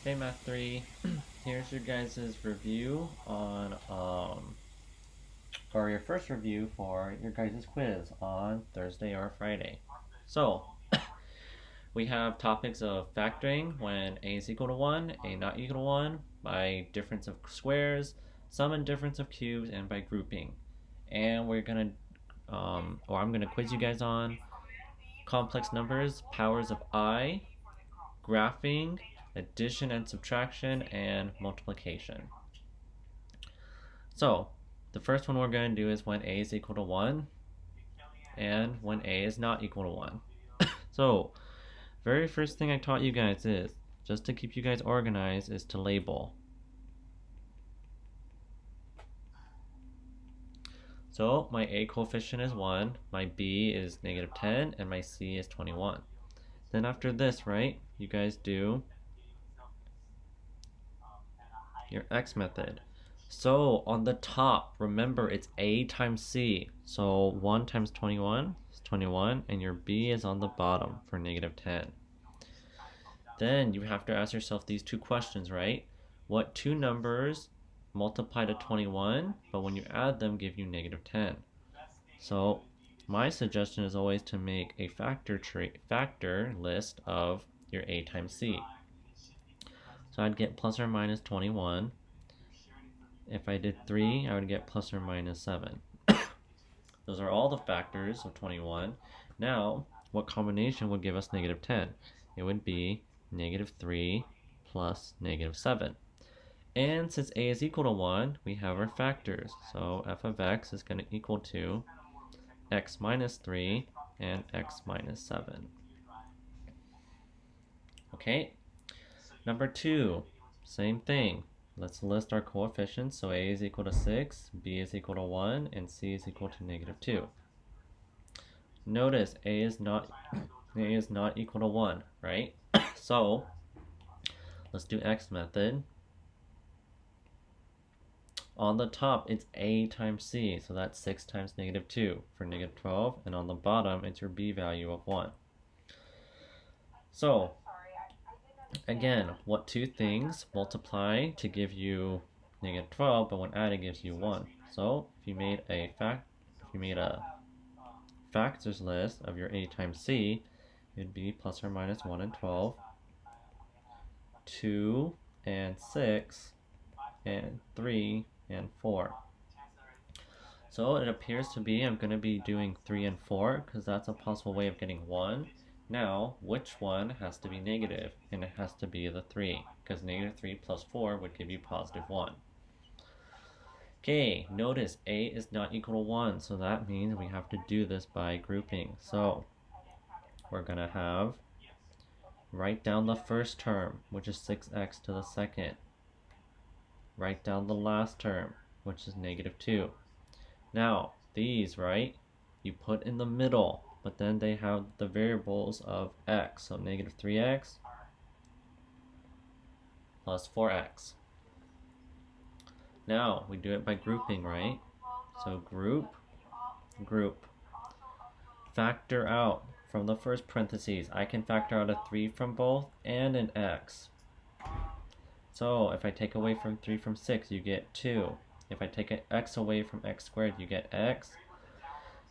Hey Math 3, here's your guys' review on, or your first review for your guys' quiz on Thursday or Friday. So, we have topics of factoring when a is equal to 1, a not equal to 1, by difference of squares, sum and difference of cubes, and by grouping. And we're gonna, or I'm gonna quiz you guys on complex numbers, powers of I, graphing, addition and subtraction, and multiplication. So, the first one we're going to do is when a is equal to 1 and when a is not equal to 1. So, very first thing I taught you guys is, just to keep you guys organized, is to label. So, my a coefficient is 1, my b is negative 10, and my c is 21. Then after this, right, you guys do your x method. So on the top, remember it's a times c. So 1 times 21 is 21, and your b is on the bottom for negative 10. Then you have to ask yourself these two questions, right? What two numbers multiply to 21, but when you add them give you negative 10? So my suggestion is always to make a factor list of your a times c. So I'd get plus or minus 21. If I did 3, I would get plus or minus 7. Those are all the factors of 21. Now, what combination would give us negative 10? It would be negative 3 plus negative 7. And since a is equal to 1, we have our factors. So f of x is going to equal to x minus 3 and x minus 7. Okay, number 2, same thing. Let's list our coefficients. So a is equal to 6, b is equal to 1, and c is equal to negative 2. Notice a is not equal to 1, right? So let's do x method. On the top, it's a times c, so that's 6 times negative 2 for negative 12, and on the bottom, it's your b value of 1. So, again, what two things multiply to give you negative 12, but when added gives you 1? So, if you made a factors list of your a times c, it'd be plus or minus 1 and 12, 2 and 6, and 3 and 4. So it appears to be I'm going to be doing 3 and 4 because that's a possible way of getting 1. Now, which one has to be negative? And it has to be the 3, because negative 3 plus 4 would give you positive 1. Okay, notice a is not equal to 1, so that means we have to do this by grouping. So we're going to have, write down the first term, which is 6x to the second. Write down the last term, which is negative 2. Now, these, right, you put in the middle, but then they have the variables of x, so negative 3x plus 4x. Now, we do it by grouping, right? So group, factor out from the first parentheses. I can factor out a 3 from both and an x. So if I take away from 3 from 6, you get 2. If I take an x away from x squared, you get x.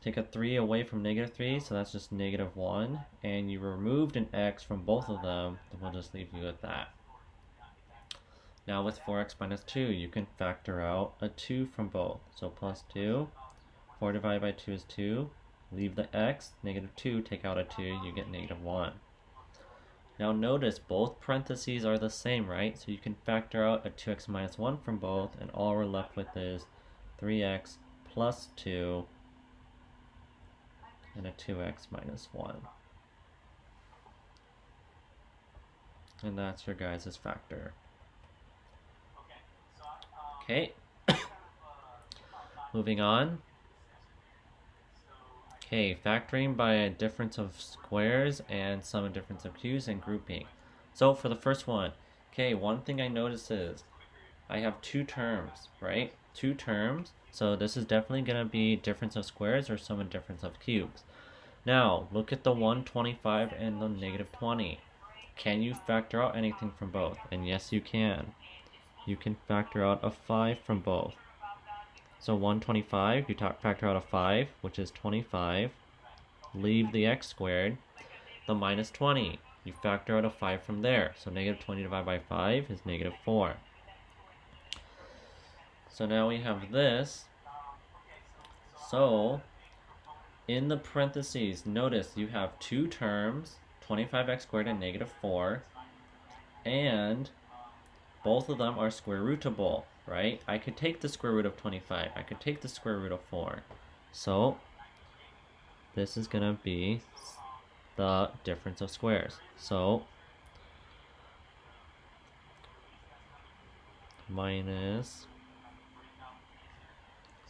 Take a 3 away from negative 3, so that's just negative 1. And you removed an x from both of them, then we'll just leave you with that. Now with 4x minus 2, you can factor out a 2 from both. So plus 2, 4 divided by 2 is 2. Leave the x, negative 2, take out a 2, you get negative 1. Now notice both parentheses are the same, right? So you can factor out a 2x minus 1 from both, and all we're left with is 3x plus 2 and a 2x minus 1. And that's your guys' factor. Okay, moving on. Okay, factoring by a difference of squares and sum and difference of cubes and grouping. So for the first one, okay, one thing I notice is I have two terms, right? Two terms, so this is definitely going to be difference of squares or sum and difference of cubes. Now, look at the 125 and the negative 20. Can you factor out anything from both? And yes, you can. You can factor out a 5 from both. So 125, you factor out a 5, which is 25. Leave the x squared. The minus 20, you factor out a 5 from there. So negative 20 divided by 5 is negative 4. So now we have this. So in the parentheses, notice you have two terms, 25x squared and negative 4, and both of them are square rootable, right? I could take the square root of 25. I could take the square root of 4. So this is going to be the difference of squares. So minus,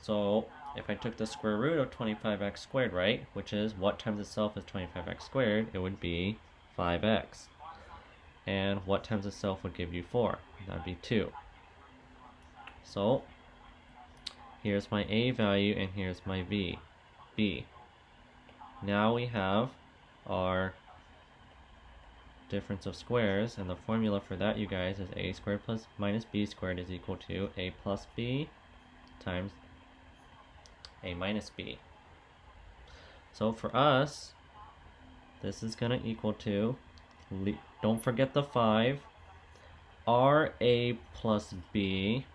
so if I took the square root of 25x squared, right, which is what times itself is 25x squared, it would be 5x. And what times itself would give you 4? That would be 2. So here's my a value and here's my b. Now we have our difference of squares, and the formula for that, you guys, is a squared plus minus b squared is equal to a plus b times a minus b. So for us, this is going to equal to, don't forget the 5, ra plus b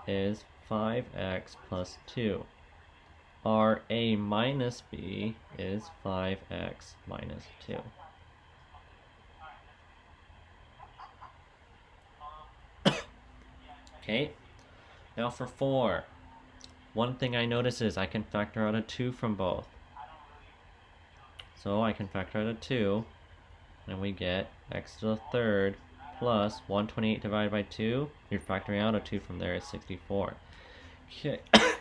is 5x plus 2. Ra minus b is 5x minus 2. Okay, now for 4. One thing I notice is I can factor out a 2 from both. So I can factor out a 2, and we get x to the third plus 128 divided by 2. You're factoring out a 2 from there is 64.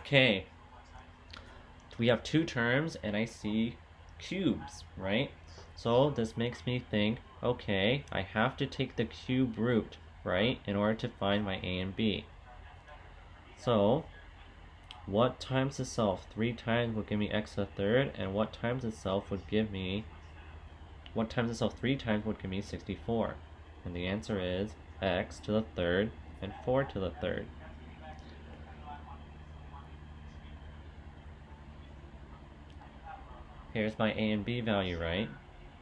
Okay. We have two terms, and I see cubes, right? So this makes me think, okay, I have to take the cube root, right, in order to find my a and b. So what times itself 3 times would give me x to the third, and what times itself 3 times would give me 64? And the answer is x to the third and 4 to the third. Here's my a and b value, right?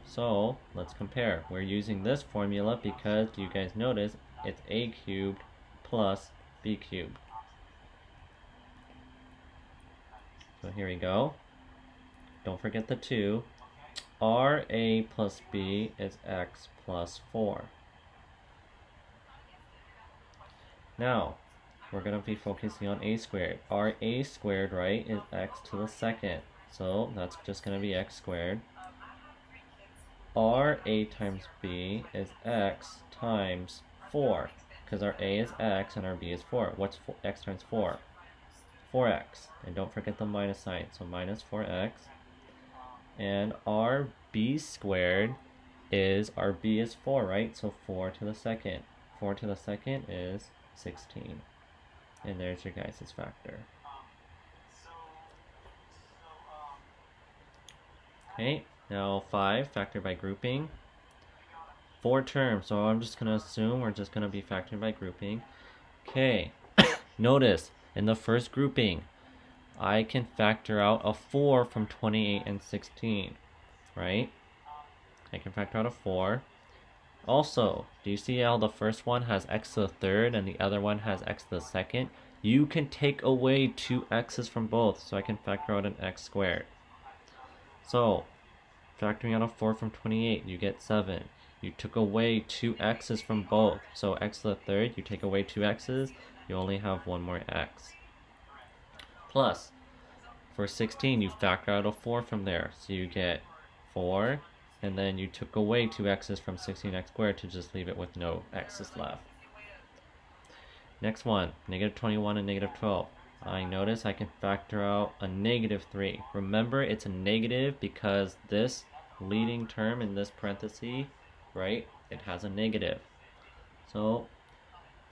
So let's compare. We're using this formula because you guys notice it's a cubed plus b cubed. So here we go. Don't forget the 2. Ra plus b is x plus 4. Now, we're going to be focusing on a squared. Our a squared, right, is x to the second. So that's just going to be x squared. Our a times b is x times 4. Because our a is x and our b is 4. What's x times 4? 4x. And don't forget the minus sign. So minus 4x. And our b squared is, our b is 4, right? So 4 to the second. 4 to the second is 16. And there's your guys' factor. Okay, now 5, factored by grouping. 4 terms, so I'm just going to assume we're just going to be factored by grouping. Okay, notice, in the first grouping, I can factor out a 4 from 28 and 16, right? I can factor out a 4. Also, do you see how the first one has x to the third and the other one has x to the second? You can take away 2 x's from both, so I can factor out an x squared. So, factoring out a 4 from 28, you get 7. You took away 2 x's from both, so x to the third, you take away 2 x's, you only have 1 more x. Plus, for 16, you factor out a 4 from there, so you get 4, and then you took away 2 x's from 16x squared to just leave it with no x's left. Next one, negative 21 and negative 12. I notice I can factor out a negative 3. Remember, it's a negative because this leading term in this parenthesis, right, it has a negative. So,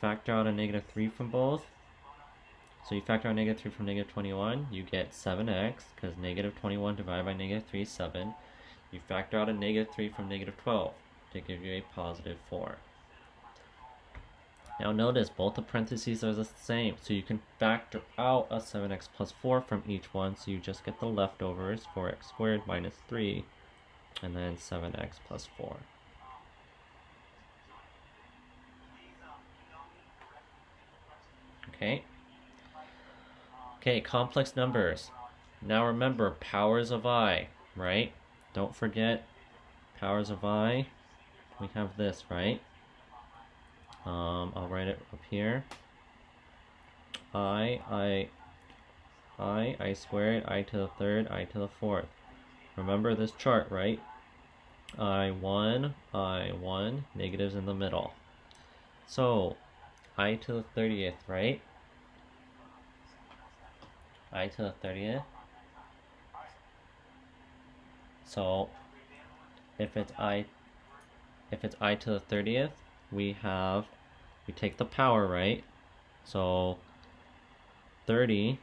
factor out a negative 3 from both. So you factor out negative 3 from negative 21, you get 7x, because negative 21 divided by negative 3 is 7. You factor out a negative 3 from negative 12. to give you a positive 4. Now notice both the parentheses are the same, so you can factor out a 7x plus 4 from each one, so you just get the leftovers, 4x squared minus 3, and then 7x plus 4. Okay. Okay, complex numbers. Now remember, powers of I, right? Don't forget powers of I. We have this, right? I'll write it up here. I squared, I to the third, I to the fourth. Remember this chart, right? I1, negatives in the middle. So, I to the 30th, right? I to the 30th. So, if it's I to the 30th, we take the power, right? So, 30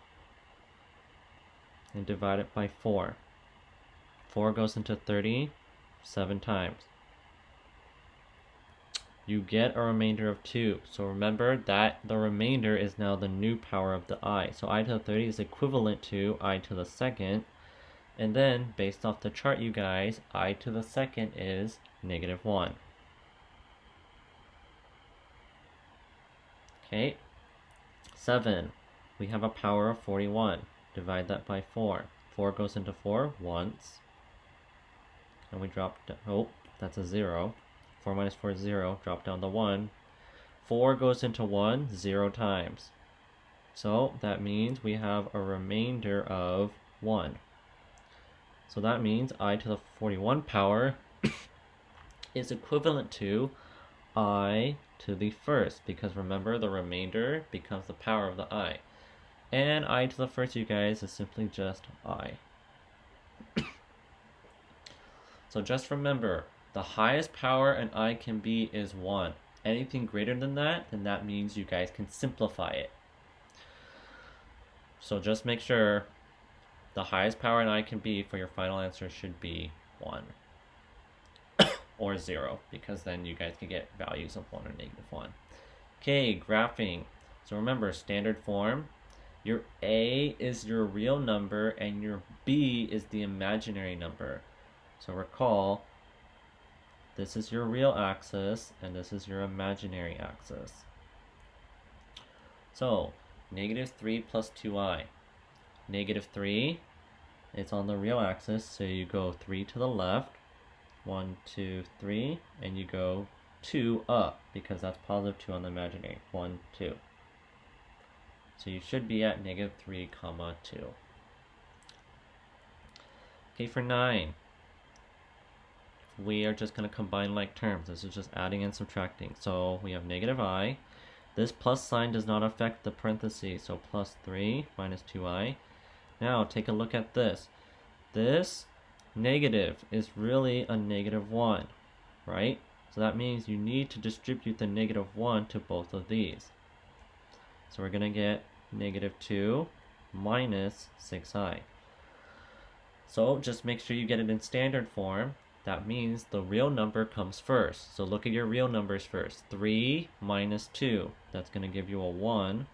and divide it by 4. 4 goes into 30 7 times. You get a remainder of 2. So remember that the remainder is now the new power of the I. So I to the 30 is equivalent to I to the second. And then, based off the chart, you guys, I to the second is negative 1. Okay. 7. We have a power of 41. Divide that by 4. 4 goes into 4 once. And we drop, oh, that's a 0. 4 minus 4 is 0. Drop down the 1. 4 goes into 1 0 times. So that means we have a remainder of 1. So that means I to the 41 power is equivalent to I to the first, because remember the remainder becomes the power of the I. And I to the first, you guys, is simply just I. So just remember, the highest power an I can be is 1. Anything greater than that, then that means you guys can simplify it. So just make sure the highest power an I can be for your final answer should be 1. Or 0, because then you guys can get values of 1 or negative 1. Okay, graphing. So remember, standard form. Your A is your real number and your B is the imaginary number. So recall, this is your real axis and this is your imaginary axis. So, negative 3 plus 2i. Negative 3, it's on the real axis, so you go 3 to the left, 1, 2, 3, and you go 2 up, because that's positive 2 on the imaginary, 1, 2. So you should be at negative 3, comma 2. Okay, for 9, we are just going to combine like terms. This is just adding and subtracting. So we have negative I. This plus sign does not affect the parentheses, so plus 3 minus 2i. Now take a look at this. This negative is really a negative 1, right? So that means you need to distribute the negative 1 to both of these. So we're going to get negative 2 minus 6i. So just make sure you get it in standard form. That means the real number comes first. So look at your real numbers first. 3 minus 2. That's going to give you a 1.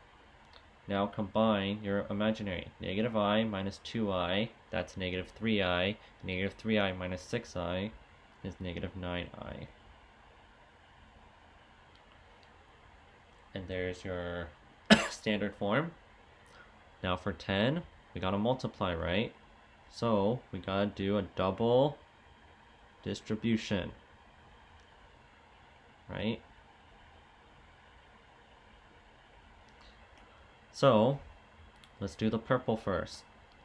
Now combine your imaginary. Negative I minus 2i. That's negative 3i. Negative 3i minus 6i is negative 9i. And there's your standard form. Now for 10, we got to multiply, right? So we got to do a double distribution, right? So let's do the purple first.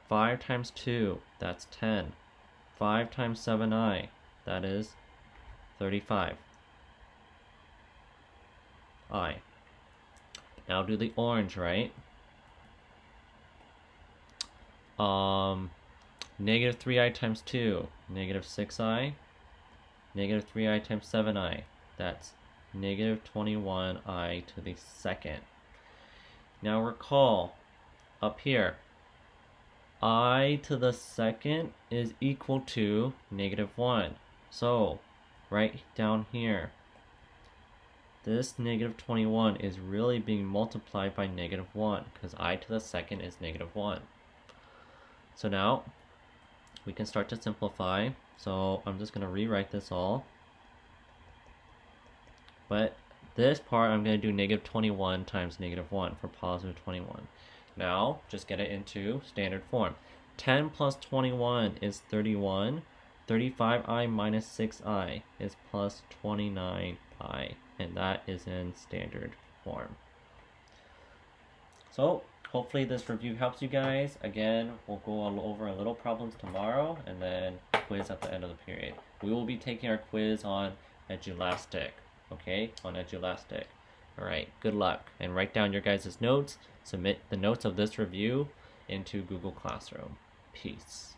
5 times 2, that's 10. 5 times 7i, that is 35. I. Now do the orange, right? Negative 3i times 2, negative 6i. Negative 3i times 7i, that's negative 21i to the second. Now recall, up here, I to the second is equal to negative 1. So right down here, this negative 21 is really being multiplied by negative 1 because I to the second is negative 1. So now we can start to simplify. So I'm just going to rewrite this all. But this part I'm going to do negative 21 times negative 1 for positive 21. Now just get it into standard form. 10 plus 21 is 31. 35i minus 6i is plus 29i, and that is in standard form. So hopefully this review helps you guys. Again, we'll go over a little problems tomorrow and then quiz at the end of the period. We will be taking our quiz on Edulastic, okay? On Edulastic. Alright, good luck. And write down your guys' notes. Submit the notes of this review into Google Classroom. Peace.